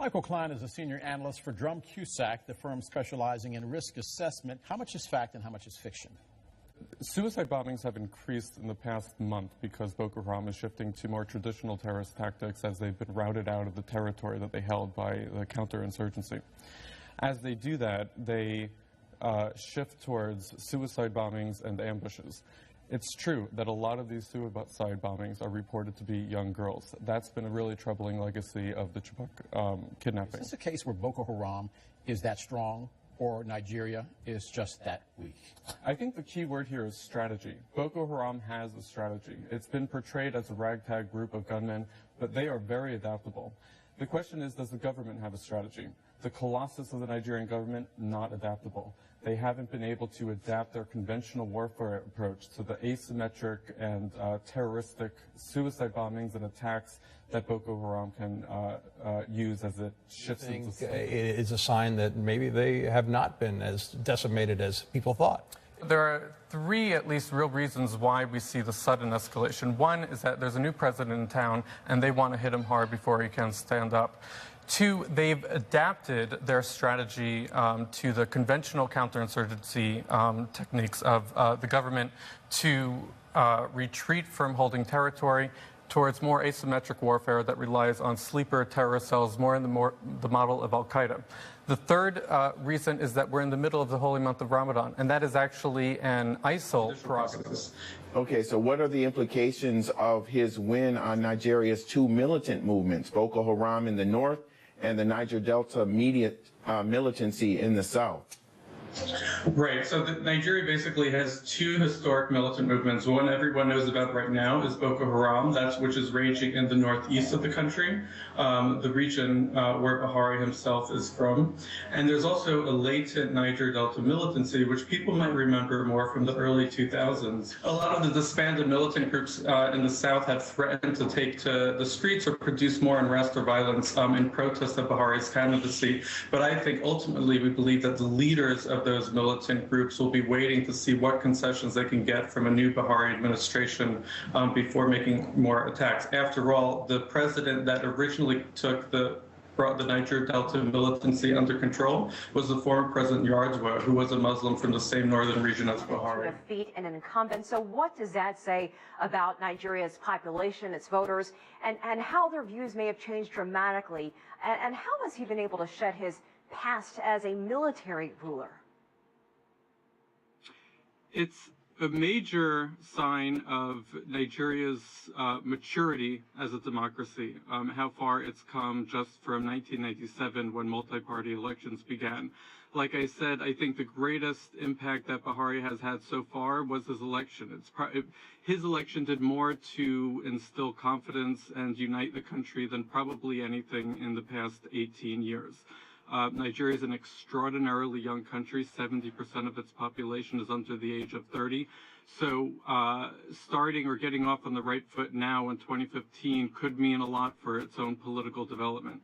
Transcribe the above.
Michael Clyne is a senior analyst for Drum Cusack, the firm specializing in risk assessment. How much is fact and how much is fiction? Suicide bombings have increased in the past month because Boko Haram is shifting to more traditional terrorist tactics as they've been routed out of the territory that they held by the counterinsurgency. As they do that, they shift towards suicide bombings and ambushes. It's true that a lot of these suicide bombings are reported to be young girls. That's been a really troubling legacy of the Chibok kidnapping. Is this a case where Boko Haram is that strong, or Nigeria is just that weak? I think the key word here is strategy. Boko Haram has a strategy. It's been portrayed as a ragtag group of gunmen, but they are very adaptable. The question is, does the government have a strategy? The colossus of the Nigerian government, not adaptable. They haven't been able to adapt their conventional warfare approach to the asymmetric and terroristic suicide bombings and attacks that Boko Haram can use as it shifts into it is a sign that maybe they have not been as decimated as people thought. There are three, at least, real reasons why we see the sudden escalation. One is that there's a new president in town, and they want to hit him hard before he can stand up. Two, they've adapted their strategy to the conventional counterinsurgency techniques of the government to retreat from holding territory towards more asymmetric warfare that relies on sleeper terrorist cells, more in the model of al-Qaeda. The third reason is that we're in the middle of the holy month of Ramadan, and that is actually an ISIL prerogative. Okay, so what are the implications of his win on Nigeria's two militant movements, Boko Haram in the north and the Niger Delta militancy in the south? Right. So Nigeria basically has two historic militant movements. One everyone knows about right now is Boko Haram, which is raging in the northeast of the country, the region where Buhari himself is from. And there's also a latent Niger Delta militancy, which people might remember more from the early 2000s. A lot of the disbanded militant groups in the south have threatened to take to the streets or produce more unrest or violence in protest of Buhari's candidacy. But I think ultimately we believe that the leaders of those militant groups will be waiting to see what concessions they can get from a new Buhari administration before making more attacks. After all, the president that originally brought the Niger Delta militancy under control was the former President Yar'Adua, who was a Muslim from the same northern region as Buhari. Defeat an incumbent. So what does that say about Nigeria's population, its voters, and how their views may have changed dramatically? And how has he been able to shed his past as a military ruler? It's a major sign of Nigeria's maturity as a democracy, how far it's come just from 1997 when multi-party elections began. Like I said, I think the greatest impact that Buhari has had so far was his election. His election did more to instill confidence and unite the country than probably anything in the past 18 years. Nigeria is an extraordinarily young country. 70% of its population is under the age of 30. So starting or getting off on the right foot now in 2015 could mean a lot for its own political development.